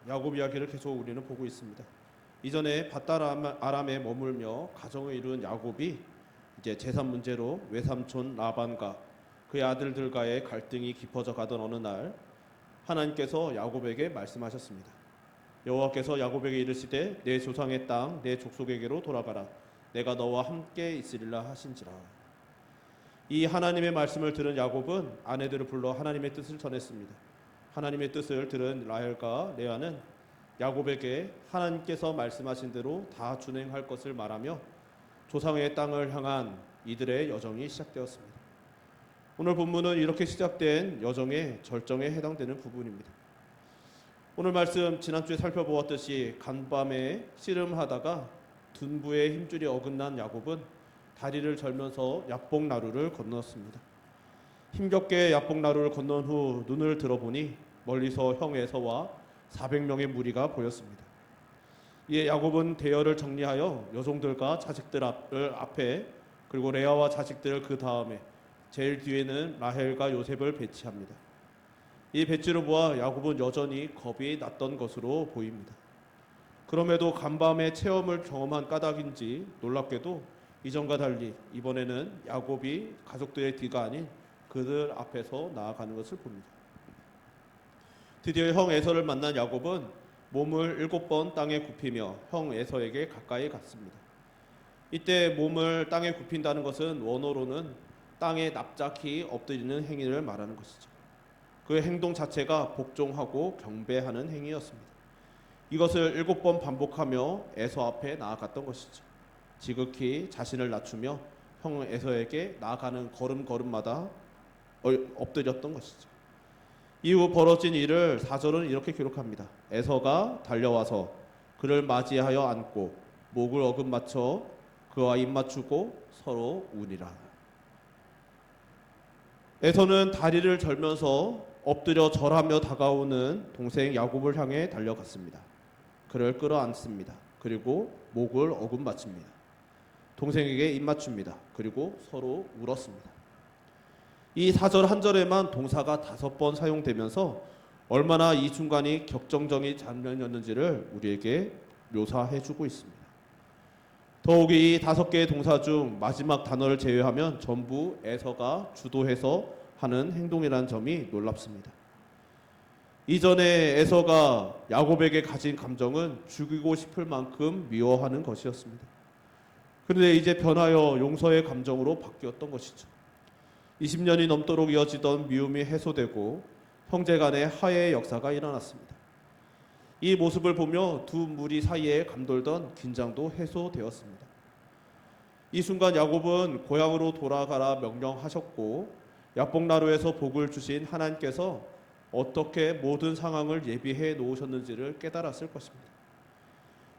야곱 이야기를 계속 우리는 보고 있습니다. 이전에 밧다람에 머물며 가정을 이룬 야곱이 이제 재산 문제로 외삼촌 라반과 그의 아들들과의 갈등이 깊어져 가던 어느 날 하나님께서 야곱에게 말씀하셨습니다. 여호와께서 야곱에게 이르시되 내 조상의 땅 내 족속에게로 돌아가라. 내가 너와 함께 있으리라 하신지라. 이 하나님의 말씀을 들은 야곱은 아내들을 불러 하나님의 뜻을 전했습니다. 하나님의 뜻을 들은 라헬과 레아는 야곱에게 하나님께서 말씀하신 대로 다 준행할 것을 말하며 조상의 땅을 향한 이들의 여정이 시작되었습니다. 오늘 본문은 이렇게 시작된 여정의 절정에 해당되는 부분입니다. 오늘 말씀 지난주에 살펴보았듯이 간밤에 씨름하다가 둔부의 힘줄이 어긋난 야곱은 다리를 절면서 야복나루를 건넜습니다. 힘겹게 야복나루를 건넌 후 눈을 들어보니 멀리서 형 에서와 400명의 무리가 보였습니다. 이에 야곱은 대열을 정리하여 여종들과 자식들 앞에 그리고 레아와 자식들을 그 다음에 제일 뒤에는 라헬과 요셉을 배치합니다. 이 배치를 보아 야곱은 여전히 겁이 났던 것으로 보입니다. 그럼에도 간밤의 체험을 경험한 까닭인지 놀랍게도 이전과 달리 이번에는 야곱이 가족들의 뒤가 아닌 그들 앞에서 나아가는 것을 봅니다. 드디어 형 에서를 만난 야곱은 몸을 7번 땅에 굽히며 형 에서에게 가까이 갔습니다. 이때 몸을 땅에 굽힌다는 것은 원어로는 땅에 납작히 엎드리는 행위를 말하는 것이죠. 그 행동 자체가 복종하고 경배하는 행위였습니다. 이것을 7번 반복하며 에서 앞에 나아갔던 것이죠. 지극히 자신을 낮추며 형 에서에게 나아가는 걸음걸음마다 엎드렸던 것이죠. 이후 벌어진 일을 4절은 이렇게 기록합니다. 에서가 달려와서 그를 맞이하여 안고 목을 어긋맞춰 그와 입맞추고 서로 우니라. 에서는 다리를 절면서 엎드려 절하며 다가오는 동생 야곱을 향해 달려갔습니다. 그를 끌어안습니다. 그리고 목을 어긋맞춥니다. 동생에게 입맞춥니다. 그리고 서로 울었습니다. 이 4절 한 절에만 동사가 5번 사용되면서 얼마나 이 순간이 격정적인 장면이었는지를 우리에게 묘사해주고 있습니다. 더욱이 이 5개의 동사 중 마지막 단어를 제외하면 전부 에서가 주도해서 하는 행동이라는 점이 놀랍습니다. 이전에 에서가 야곱에게 가진 감정은 죽이고 싶을 만큼 미워하는 것이었습니다. 그런데 이제 변하여 용서의 감정으로 바뀌었던 것이죠. 20년이 넘도록 이어지던 미움이 해소되고 형제 간의 화해의 역사가 일어났습니다. 이 모습을 보며 두 무리 사이에 감돌던 긴장도 해소되었습니다. 이 순간 야곱은 고향으로 돌아가라 명령하셨고 야복나루에서 복을 주신 하나님께서 어떻게 모든 상황을 예비해 놓으셨는지를 깨달았을 것입니다.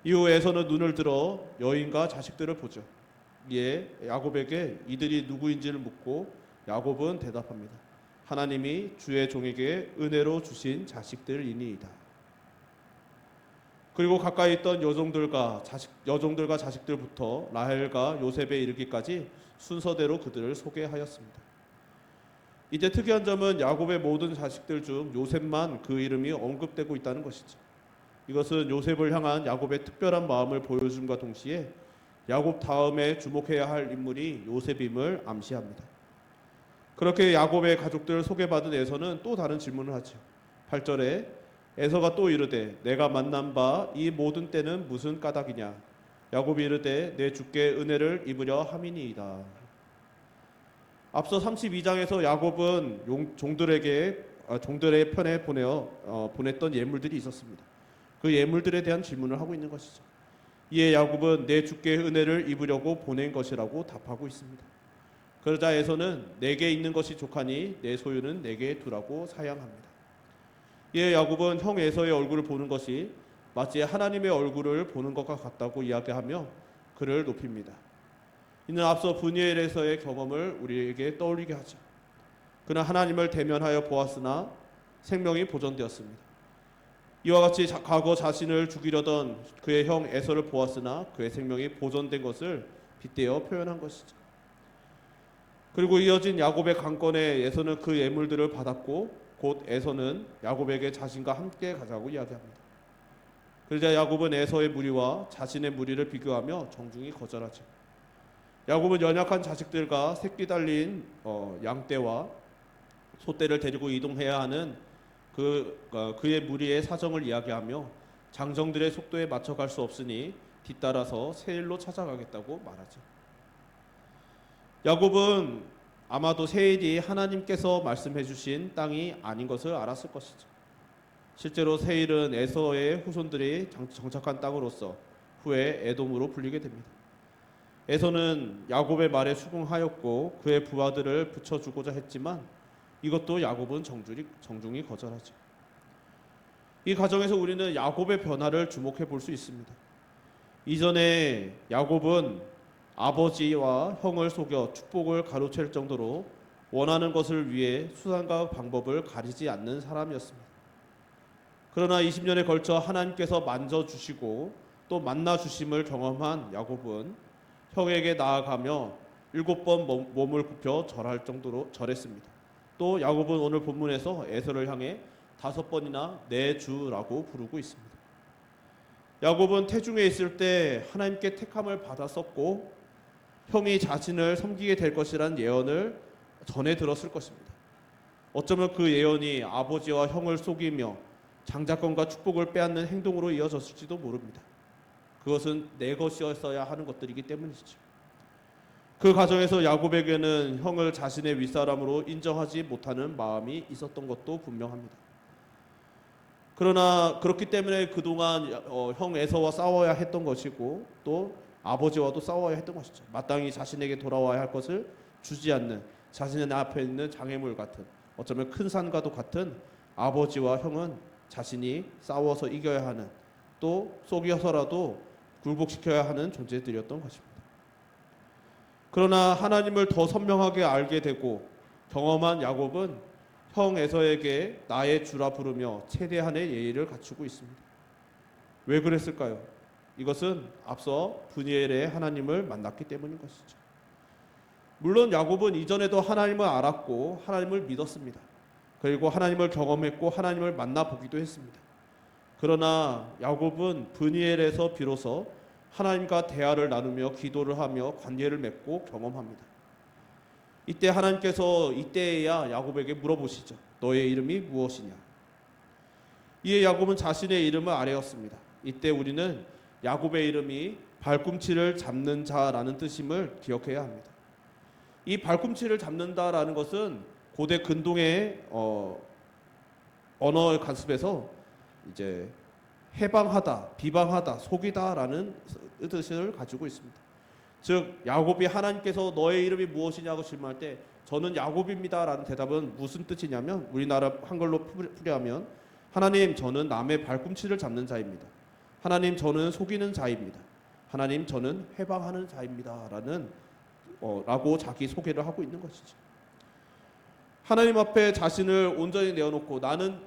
이후에서는 눈을 들어 여인과 자식들을 보죠. 이에 야곱에게 이들이 누구인지를 묻고 야곱은 대답합니다. 하나님이 주의 종에게 은혜로 주신 자식들이니이다. 그리고 가까이 있던 여종들과 자식들부터 라헬과 요셉에 이르기까지 순서대로 그들을 소개하였습니다. 이제 특이한 점은 야곱의 모든 자식들 중 요셉만 그 이름이 언급되고 있다는 것이죠. 이것은 요셉을 향한 야곱의 특별한 마음을 보여줌과 동시에 야곱 다음에 주목해야 할 인물이 요셉임을 암시합니다. 그렇게 야곱의 가족들을 소개받은 에서는 또 다른 질문을 하죠. 8절에 에서가 또 이르되 내가 만난 바 이 모든 때는 무슨 까닭이냐. 야곱이 이르되 내 주께 은혜를 입으려 함이니이다. 앞서 32장에서 야곱은 종들의 편에 보냈던 예물들이 있었습니다. 그 예물들에 대한 질문을 하고 있는 것이죠. 이에 야곱은 내 주께 은혜를 입으려고 보낸 것이라고 답하고 있습니다. 그러자 에서는 내게 있는 것이 족하니 내 소유는 내게 두라고 사양합니다. 이에 야곱은 형 에서의 얼굴을 보는 것이 마치 하나님의 얼굴을 보는 것과 같다고 이야기하며 그를 높입니다. 이는 앞서 브니엘에서의 경험을 우리에게 떠올리게 하죠. 그는 하나님을 대면하여 보았으나 생명이 보존되었습니다. 이와 같이 과거 자신을 죽이려던 그의 형 에서를 보았으나 그의 생명이 보존된 것을 빗대어 표현한 것이죠. 그리고 이어진 야곱의 강권에 에서는 그 예물들을 받았고 곧 에서는 야곱에게 자신과 함께 가자고 이야기합니다. 그러자 야곱은 에서의 무리와 자신의 무리를 비교하며 정중히 거절하죠. 야곱은 연약한 자식들과 새끼 달린 양떼와 소떼를 데리고 이동해야 하는 그의 무리의 사정을 이야기하며 장정들의 속도에 맞춰갈 수 없으니 뒤따라서 세일로 찾아가겠다고 말하죠. 야곱은 아마도 세일이 하나님께서 말씀해 주신 땅이 아닌 것을 알았을 것이죠. 실제로 세일은 에서의 후손들이 정착한 땅으로서 후에 에돔으로 불리게 됩니다. 에서는 야곱의 말에 수긍하였고 그의 부하들을 붙여주고자 했지만 이것도 야곱은 정중히 거절하죠. 이 과정에서 우리는 야곱의 변화를 주목해 볼 수 있습니다. 이전에 야곱은 아버지와 형을 속여 축복을 가로챌 정도로 원하는 것을 위해 수단과 방법을 가리지 않는 사람이었습니다. 그러나 20년에 걸쳐 하나님께서 만져주시고 또 만나주심을 경험한 야곱은 형에게 나아가며 7번 몸을 굽혀 절할 정도로 절했습니다. 또 야곱은 오늘 본문에서 에서를 향해 5번이나 내 주라고 부르고 있습니다. 야곱은 태중에 있을 때 하나님께 택함을 받았었고 형이 자신을 섬기게 될 것이란 예언을 전해 들었을 것입니다. 어쩌면 그 예언이 아버지와 형을 속이며 장자권과 축복을 빼앗는 행동으로 이어졌을지도 모릅니다. 그것은 내 것이었어야 하는 것들이기 때문이죠. 그 과정에서 야곱에게는 형을 자신의 윗사람으로 인정하지 못하는 마음이 있었던 것도 분명합니다. 그러나 그렇기 때문에 그동안 형 에서와 싸워야 했던 것이고 또 아버지와도 싸워야 했던 것이죠. 마땅히 자신에게 돌아와야 할 것을 주지 않는 자신의 앞에 있는 장애물 같은 어쩌면 큰 산과도 같은 아버지와 형은 자신이 싸워서 이겨야 하는 또 속여서라도 굴복시켜야 하는 존재들이었던 것입니다. 그러나 하나님을 더 선명하게 알게 되고 경험한 야곱은 형 에서에게 나의 주라 부르며 최대한의 예의를 갖추고 있습니다. 왜 그랬을까요? 이것은 앞서 브니엘의 하나님을 만났기 때문인 것이죠. 물론 야곱은 이전에도 하나님을 알았고 하나님을 믿었습니다. 그리고 하나님을 경험했고 하나님을 만나보기도 했습니다. 그러나 야곱은 브니엘에서 비로소 하나님과 대화를 나누며 기도를 하며 관계를 맺고 경험합니다. 이때 하나님께서 이때에야 야곱에게 물어보시죠. 너의 이름이 무엇이냐? 이에 야곱은 자신의 이름을 아뢰었습니다. 이때 우리는 야곱의 이름이 발꿈치를 잡는 자라는 뜻임을 기억해야 합니다. 이 발꿈치를 잡는다라는 것은 고대 근동의 언어 간습에서 이제 해방하다, 비방하다, 속이다라는 뜻을 가지고 있습니다. 즉 야곱이 하나님께서 너의 이름이 무엇이냐고 질문할 때 저는 야곱입니다라는 대답은 무슨 뜻이냐면 우리나라 한글로 풀이하면 하나님 저는 남의 발꿈치를 잡는 자입니다. 하나님 저는 속이는 자입니다. 하나님 저는 해방하는 자입니다라는 라고 자기 소개를 하고 있는 것이죠. 하나님 앞에 자신을 온전히 내어놓고 나는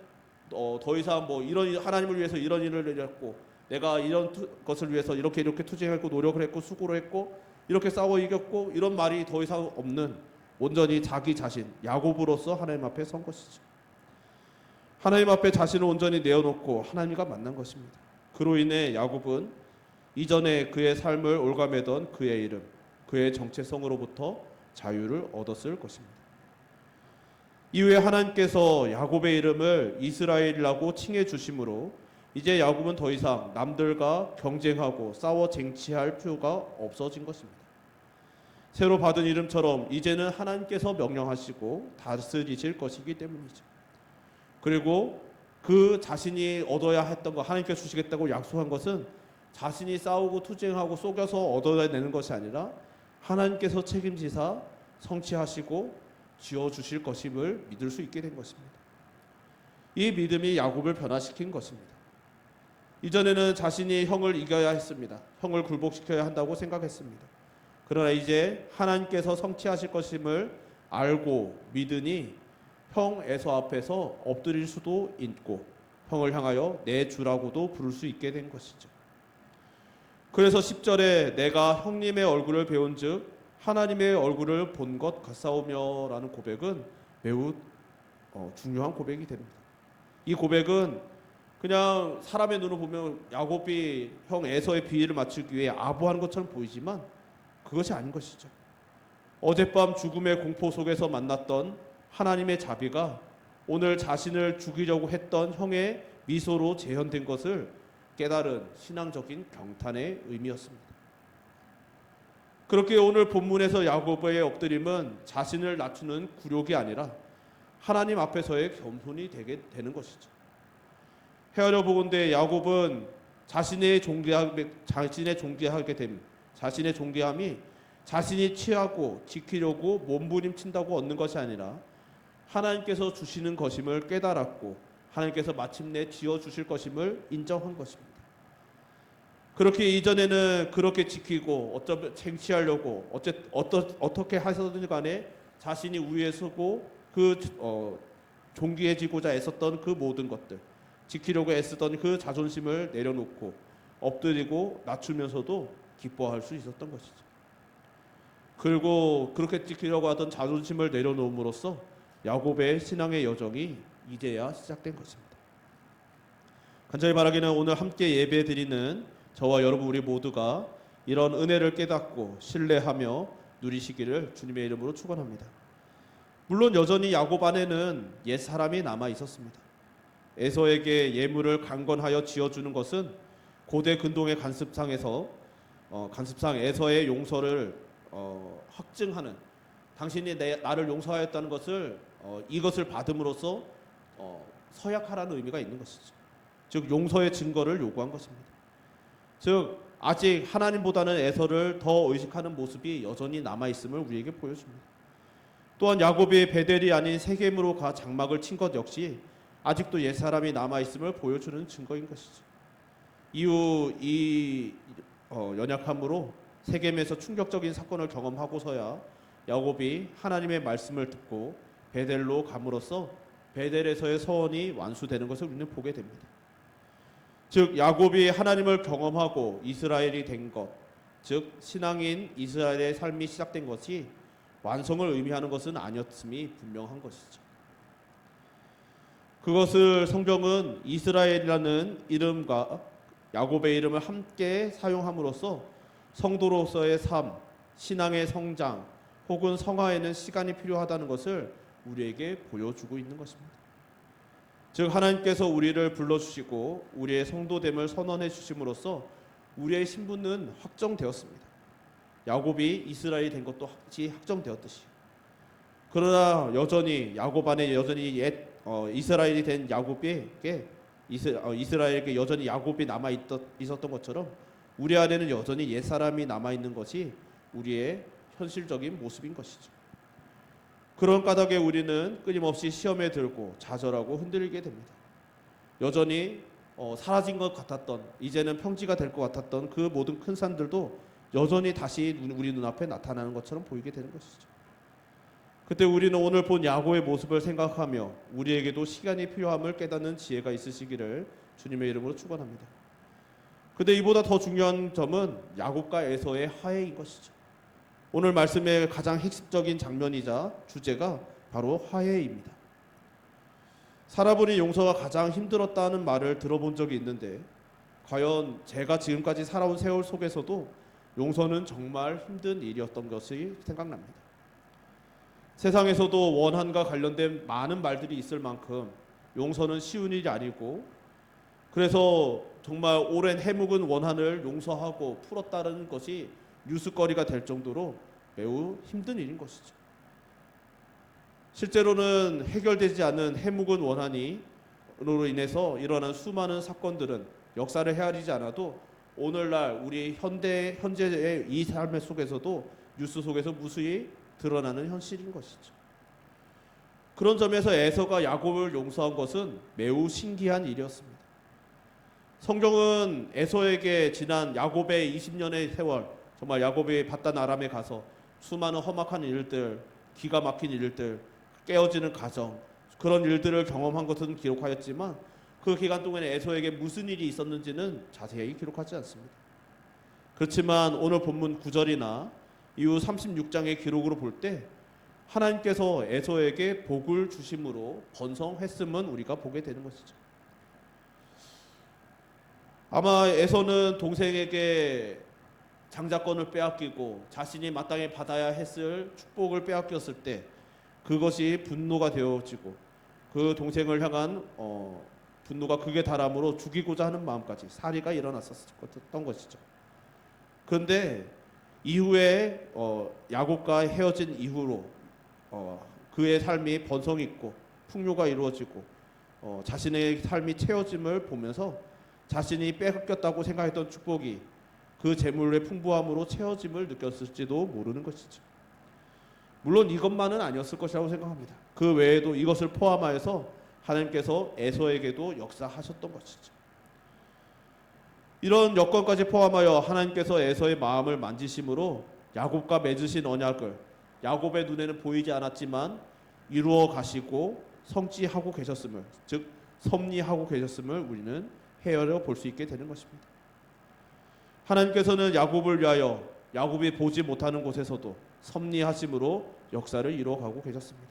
더 이상 뭐 이런 하나님을 위해서 이런 일을 했고 내가 이런 것을 위해서 이렇게 투쟁했고 노력을 했고 수고를 했고 이렇게 싸워 이겼고 이런 말이 더 이상 없는 온전히 자기 자신 야곱으로서 하나님 앞에 선 것이죠. 하나님 앞에 자신을 온전히 내어놓고 하나님과 만난 것입니다. 그로 인해 야곱은 이전에 그의 삶을 올가매던 그의 이름, 그의 정체성으로부터 자유를 얻었을 것입니다. 이후에 하나님께서 야곱의 이름을 이스라엘이라고 칭해 주심으로 이제 야곱은 더 이상 남들과 경쟁하고 싸워 쟁취할 필요가 없어진 것입니다. 새로 받은 이름처럼 이제는 하나님께서 명령하시고 다스리실 것이기 때문이죠. 그리고 그 자신이 얻어야 했던 것, 하나님께서 주시겠다고 약속한 것은 자신이 싸우고 투쟁하고 속여서 얻어내는 것이 아니라 하나님께서 책임지사 성취하시고 지어주실 것임을 믿을 수 있게 된 것입니다. 이 믿음이 야곱을 변화시킨 것입니다. 이전에는 자신이 형을 이겨야 했습니다. 형을 굴복시켜야 한다고 생각했습니다. 그러나 이제 하나님께서 성취하실 것임을 알고 믿으니 형 에서 앞에서 엎드릴 수도 있고 형을 향하여 내 주라고도 부를 수 있게 된 것이죠. 그래서 10절에 내가 형님의 얼굴을 배운즉 하나님의 얼굴을 본 것 같사오며 라는 고백은 매우 중요한 고백이 됩니다. 이 고백은 그냥 사람의 눈으로 보면 야곱이 형 에서의 비위를 맞추기 위해 아부하는 것처럼 보이지만 그것이 아닌 것이죠. 어젯밤 죽음의 공포 속에서 만났던 하나님의 자비가 오늘 자신을 죽이려고 했던 형의 미소로 재현된 것을 깨달은 신앙적인 경탄의 의미였습니다. 그렇게 오늘 본문에서 야곱의 엎드림은 자신을 낮추는 굴욕이 아니라 하나님 앞에서의 겸손이 되게 되는 것이죠. 헤아려 보건대 야곱은 자신의 존귀함이 자신이 취하고 지키려고 몸부림친다고 얻는 것이 아니라 하나님께서 주시는 것임을 깨달았고 하나님께서 마침내 지어주실 것임을 인정한 것입니다. 그렇게 이전에는 그렇게 지키고 어쩌면 쟁취하려고 어떻게 하셨든 간에 자신이 우위에 서고 존귀해지고자 애썼던 그 모든 것들, 지키려고 애쓰던 그 자존심을 내려놓고 엎드리고 낮추면서도 기뻐할 수 있었던 것이죠. 그리고 그렇게 지키려고 하던 자존심을 내려놓음으로써 야곱의 신앙의 여정이 이제야 시작된 것입니다. 간절히 바라기는 오늘 함께 예배드리는 저와 여러분 우리 모두가 이런 은혜를 깨닫고 신뢰하며 누리시기를 주님의 이름으로 축원합니다. 물론 여전히 야곱 안에는 옛 사람이 남아 있었습니다. 에서에게 예물을 강건하여 지어주는 것은 고대 근동의 간습상 에서의 용서를 확증하는, 당신이 나를 용서하였다는 것을 이것을 받음으로써 서약하라는 의미가 있는 것이죠. 즉 용서의 증거를 요구한 것입니다. 즉 아직 하나님보다는 에서를 더 의식하는 모습이 여전히 남아있음을 우리에게 보여줍니다. 또한 야곱이 베델이 아닌 세겜으로 가 장막을 친 것 역시 아직도 옛사람이 남아있음을 보여주는 증거인 것이죠. 이후 이 연약함으로 세겜에서 충격적인 사건을 경험하고서야 야곱이 하나님의 말씀을 듣고 베델로 감으로써 베델에서의 서원이 완수되는 것을 우리는 보게 됩니다. 즉 야곱이 하나님을 경험하고 이스라엘이 된 것, 즉 신앙인 이스라엘의 삶이 시작된 것이 완성을 의미하는 것은 아니었음이 분명한 것이죠. 그것을 성경은 이스라엘이라는 이름과 야곱의 이름을 함께 사용함으로써 성도로서의 삶, 신앙의 성장 혹은 성화에는 시간이 필요하다는 것을 우리에게 보여주고 있는 것입니다. 즉 하나님께서 우리를 불러주시고 우리의 성도됨을 선언해 주심으로써 우리의 신분은 확정되었습니다. 야곱이 이스라엘이 된 것도 확정되었듯이. 그러나 여전히 야곱 안에 여전히 이스라엘이 된 야곱에게 이스라엘에게 여전히 야곱이 남아 있었던 것처럼 우리 안에는 여전히 옛 사람이 남아 있는 것이 우리의 현실적인 모습인 것이죠. 그런 까닭에 우리는 끊임없이 시험에 들고 좌절하고 흔들리게 됩니다. 여전히 사라진 것 같았던, 이제는 평지가 될 것 같았던 그 모든 큰 산들도 여전히 다시 우리 눈앞에 나타나는 것처럼 보이게 되는 것이죠. 그때 우리는 오늘 본 야곱의 모습을 생각하며 우리에게도 시간이 필요함을 깨닫는 지혜가 있으시기를 주님의 이름으로 축원합니다. 그런데 이보다 더 중요한 점은 야곱과 에서의 화해인 것이죠. 오늘 말씀의 가장 핵심적인 장면이자 주제가 바로 화해입니다. 살아보니 용서가 가장 힘들었다는 말을 들어본 적이 있는데 과연 제가 지금까지 살아온 세월 속에서도 용서는 정말 힘든 일이었던 것이 생각납니다. 세상에서도 원한과 관련된 많은 말들이 있을 만큼 용서는 쉬운 일이 아니고, 그래서 정말 오랜 해묵은 원한을 용서하고 풀었다는 것이 뉴스거리가 될 정도로 매우 힘든 일인 것이죠. 실제로는 해결되지 않은 해묵은 원한으로 인해서 일어난 수많은 사건들은 역사를 헤아리지 않아도 오늘날 우리 현재의 이 삶의 속에서도 뉴스 속에서 무수히 드러나는 현실인 것이죠. 그런 점에서 에서가 야곱을 용서한 것은 매우 신기한 일이었습니다. 성경은 에서에게 지난 야곱의 20년의 세월, 정말 야곱이 바단 아람에 가서 수많은 험악한 일들, 기가 막힌 일들, 깨어지는 가정, 그런 일들을 경험한 것은 기록하였지만 그 기간 동안에 에서에게 무슨 일이 있었는지는 자세히 기록하지 않습니다. 그렇지만 오늘 본문 9절이나 이후 36장의 기록으로 볼 때 하나님께서 에서에게 복을 주심으로 번성했음은 우리가 보게 되는 것이죠. 아마 에서는 동생에게 장자권을 빼앗기고 자신이 마땅히 받아야 했을 축복을 빼앗겼을 때 그것이 분노가 되어지고 그 동생을 향한 분노가 극에 달함으로 죽이고자 하는 마음까지 살해가 일어났었던 것이죠. 그런데 이후에 야곱과 헤어진 이후로 그의 삶이 번성이 있고 풍요가 이루어지고 자신의 삶이 채워짐을 보면서 자신이 빼앗겼다고 생각했던 축복이 그 재물의 풍부함으로 채워짐을 느꼈을지도 모르는 것이죠. 물론 이것만은 아니었을 것이라고 생각합니다. 그 외에도 이것을 포함하여서 하나님께서 에서에게도 역사하셨던 것이죠. 이런 여건까지 포함하여 하나님께서 에서의 마음을 만지심으로 야곱과 맺으신 언약을 야곱의 눈에는 보이지 않았지만 이루어 가시고 성취하고 계셨음을, 즉 섭리하고 계셨음을 우리는 헤아려 볼 수 있게 되는 것입니다. 하나님께서는 야곱을 위하여 야곱이 보지 못하는 곳에서도 섭리하심으로 역사를 이루어가고 계셨습니다.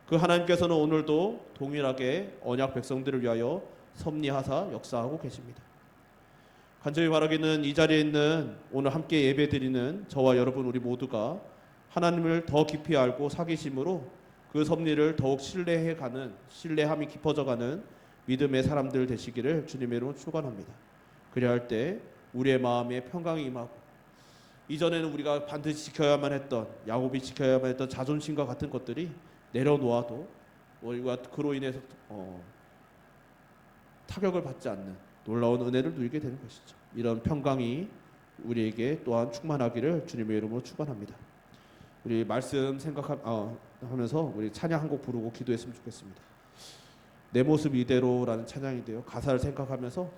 그 하나님께서는 오늘도 동일하게 언약 백성들을 위하여 섭리하사 역사하고 계십니다. 간절히 바라기는 이 자리에 있는 오늘 함께 예배드리는 저와 여러분 우리 모두가 하나님을 더 깊이 알고 사귀심으로 그 섭리를 더욱 신뢰함이 깊어져가는 믿음의 사람들 되시기를 주님의 이름으로 축원합니다. 그래야 할 때 우리의 마음에 평강이 임하고 이전에는 우리가 반드시 지켜야만 했던 야곱이 지켜야만 했던 자존심과 같은 것들이 내려놓아도 우리가 그로 인해서 타격을 받지 않는 놀라운 은혜를 누리게 되는 것이죠. 이런 평강이 우리에게 또한 충만하기를 주님의 이름으로 축원합니다. 우리 말씀 생각하면서 우리 찬양 한 곡 부르고 기도했으면 좋겠습니다. 내 모습 이대로라는 찬양인데요. 가사를 생각하면서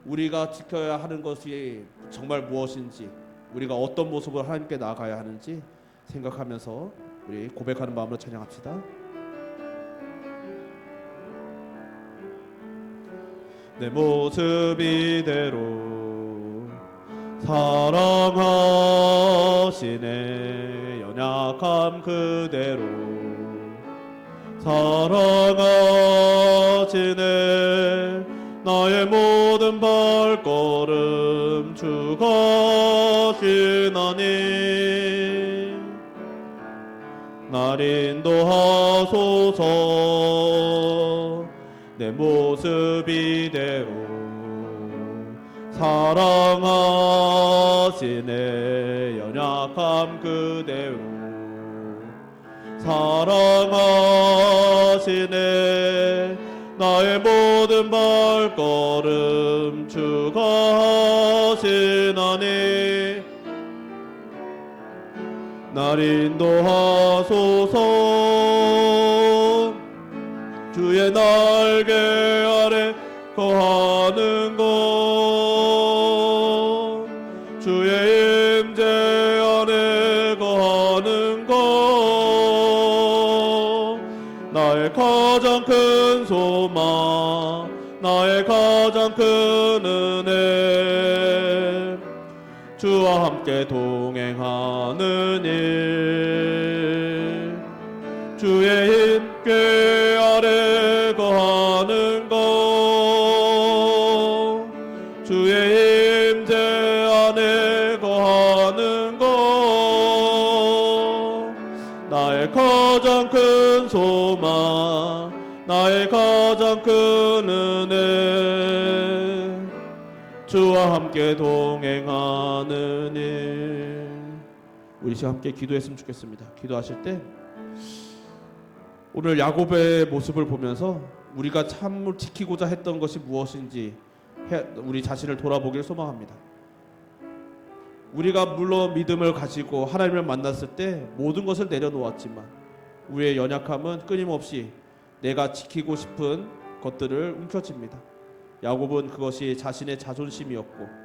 우리가 지켜야 하는 것이 정말 무엇인지, 우리가 어떤 모습으로 하나님께 나아가야 하는지 생각하면서 우리 고백하는 마음으로 찬양합시다. 내 모습 이대로 사랑하시네, 연약함 그대로 사랑하시네, 나의 모든 발걸음 주가시나니 날 인도하소서. 내 모습 이대로 사랑하시네, 연약함 그대로 사랑하시네, 나의 모든 발걸음 주가 하시나니 날 인도하소서. 주의 날개 아래 거하는 것, 주의 임재 안에 거하는 것, 나의 가장 큰 소망, 나의 가장 큰 은혜, 주와 함께 동행하는 일, 주의 힘께 아래 거하는 것, 주의 임재 안에 거하는 것, 나의 가장 큰 소망, 나의 가장 큰 은혜, 주와 함께 동행하는 일. 우리 시간 함께 기도했으면 좋겠습니다. 기도하실 때 오늘 야곱의 모습을 보면서 우리가 참으로 지키고자 했던 것이 무엇인지 우리 자신을 돌아보기를 소망합니다. 우리가 물론 믿음을 가지고 하나님을 만났을 때 모든 것을 내려놓았지만 우리의 연약함은 끊임없이 내가 지키고 싶은 것들을 움켜쥡니다. 야곱은 그것이 자신의 자존심이었고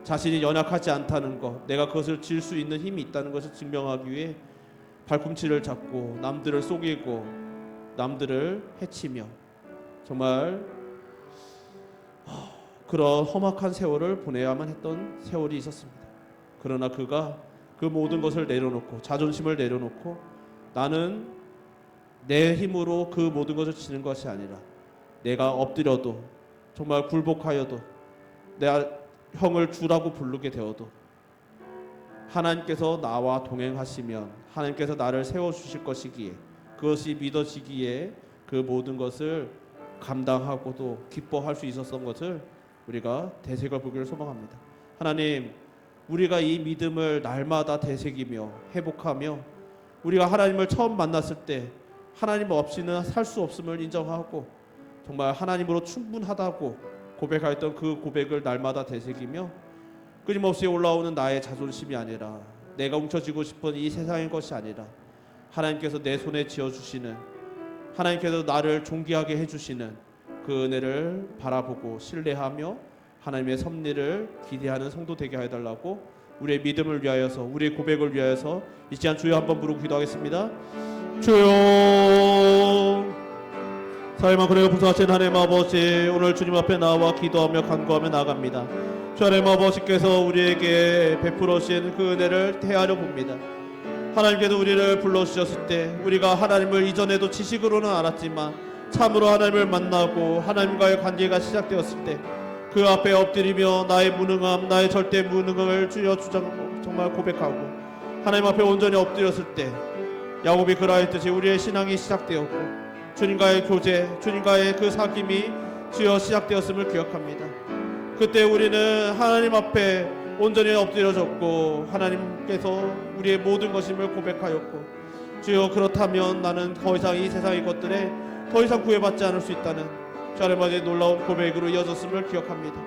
자신이 연약하지 않다는 것, 내가 그것을 질 수 있는 힘이 있다는 것을 증명하기 위해 발꿈치를 잡고 남들을 속이고 남들을 해치며 정말 그런 험악한 세월을 보내야만 했던 세월이 있었습니다. 그러나 그가 그 모든 것을 내려놓고 자존심을 내려놓고 나는 내 힘으로 그 모든 것을 지는 것이 아니라 내가 엎드려도 정말 굴복하여도 내 형을 주라고 부르게 되어도 하나님께서 나와 동행하시면 하나님께서 나를 세워주실 것이기에 그것이 믿어지기에 그 모든 것을 감당하고도 기뻐할 수 있었던 것을 우리가 되새겨 보기를 소망합니다. 하나님, 우리가 이 믿음을 날마다 되새기며 회복하며 우리가 하나님을 처음 만났을 때 하나님 없이는 살 수 없음을 인정하고 정말 하나님으로 충분하다고 고백하였던 그 고백을 날마다 되새기며 끊임없이 올라오는 나의 자존심이 아니라 내가 뭉쳐지고 싶은 이 세상의 것이 아니라 하나님께서 내 손에 쥐어주시는 하나님께서 나를 존귀하게 해주시는 그 은혜를 바라보고 신뢰하며 하나님의 섭리를 기대하는 성도 되게 해달라고 우리의 믿음을 위하여서 우리의 고백을 위하여서 이 시간 주여 한번 부르고 기도하겠습니다. 주여, 사회만 그래요 부수하신 하나님 아버지, 오늘 주님 앞에 나와 기도하며 간구하며 나갑니다. 주 하나님 아버지께서 우리에게 베풀어 주신 그 은혜를 대하려 봅니다. 하나님께서 우리를 불러주셨을 때 우리가 하나님을 이전에도 지식으로는 알았지만 참으로 하나님을 만나고 하나님과의 관계가 시작되었을 때 그 앞에 엎드리며 나의 무능함, 나의 절대 무능함을 주여 정말 고백하고 하나님 앞에 온전히 엎드렸을 때 야곱이 그러했듯이 우리의 신앙이 시작되었고 주님과의 교제, 주님과의 그 사귐이 주여 시작되었음을 기억합니다. 그때 우리는 하나님 앞에 온전히 엎드려졌고 하나님께서 우리의 모든 것임을 고백하였고 주여, 그렇다면 나는 더 이상 이 세상의 것들에 더 이상 구애받지 않을 수 있다는 주 하나님의 놀라운 고백으로 이어졌음을 기억합니다.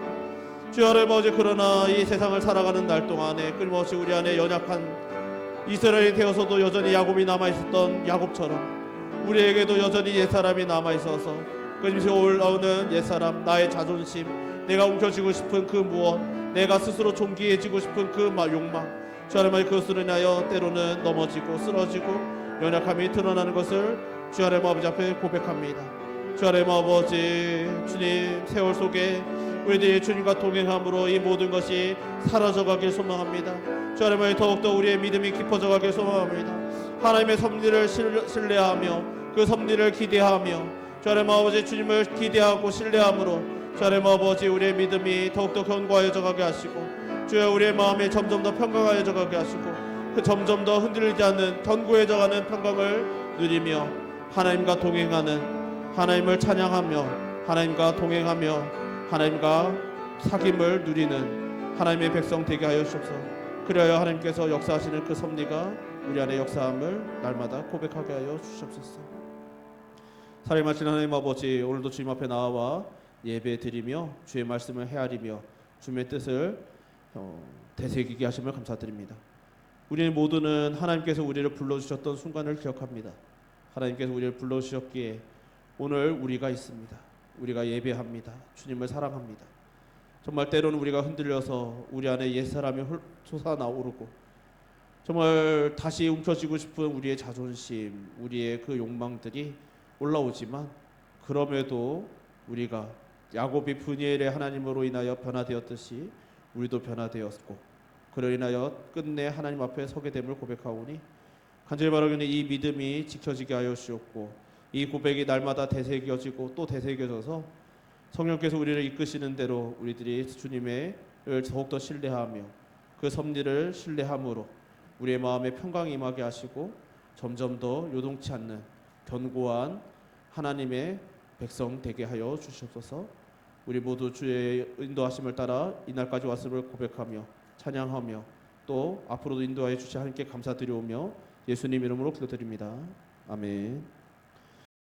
주 하나님, 그러나 이 세상을 살아가는 날 동안에 끊임없이 우리 안에 연약한 이스라엘이 되어서도 여전히 야곱이 남아있었던 야곱처럼 우리에게도 여전히 옛사람이 남아있어서 끊임없이 올라오는 옛사람, 나의 자존심, 내가 움켜쥐고 싶은 그 무엇, 내가 스스로 존귀해지고 싶은 그 욕망, 주 하나님, 그것으로 인하여 때로는 넘어지고 쓰러지고 연약함이 드러나는 것을 주 하나님 아버지 앞에 고백합니다. 주 하나님 아버지, 주님 세월 속에 우리들이 주님과 동행함으로 이 모든 것이 사라져가길 소망합니다. 주 하나님, 더욱더 우리의 믿음이 깊어져가길 소망합니다. 하나님의 섭리를 신뢰하며 그 섭리를 기대하며 주 하나님 아버지, 주님을 기대하고 신뢰함으로 주 하나님 아버지, 우리의 믿음이 더욱더 견고하여져 가게 하시고 주여, 우리의 마음이 점점 더 평강하여져 가게 하시고 그 점점 더 흔들리지 않는 견고해져 가는 평강을 누리며 하나님과 동행하는, 하나님을 찬양하며 하나님과 동행하며 하나님과 사귐을 누리는 하나님의 백성 되게 하여 주옵소서. 그리하여 하나님께서 역사하시는 그 섭리가 우리 안에 역사함을 날마다 고백하게 하여 주시옵소서. 사랑하신 하나님 아버지, 오늘도 주님 앞에 나와 예배 드리며 주의 말씀을 헤아리며 주님의 뜻을 되새기게 하심을 감사드립니다. 우리는 모두는 하나님께서 우리를 불러주셨던 순간을 기억합니다. 하나님께서 우리를 불러주셨기에 오늘 우리가 있습니다. 우리가 예배합니다. 주님을 사랑합니다. 정말 때로는 우리가 흔들려서 우리 안에 옛사람이 솟아나오르고 정말 다시 움켜쥐고 싶은 우리의 자존심, 우리의 그 욕망들이 올라오지만 그럼에도 우리가 야곱이 브니엘의 하나님으로 인하여 변화되었듯이 우리도 변화되었고 그로 인하여 끝내 하나님 앞에 서게 됨을 고백하오니 간절히 바라기는 이 믿음이 지켜지게 하여 주옵고 이 고백이 날마다 되새겨지고 또 되새겨져서 성령께서 우리를 이끄시는 대로 우리들이 주님을 더욱더 신뢰하며 그 섭리를 신뢰함으로 우리의 마음에 평강이 임하게 하시고 점점 더 요동치 않는 견고한 하나님의 백성 되게 하여 주시옵소서. 우리 모두 주의 인도하심을 따라 이날까지 왔음을 고백하며 찬양하며 또 앞으로도 인도하여 주시 하나님께 감사드리오며 예수님 이름으로 기도드립니다. 아멘.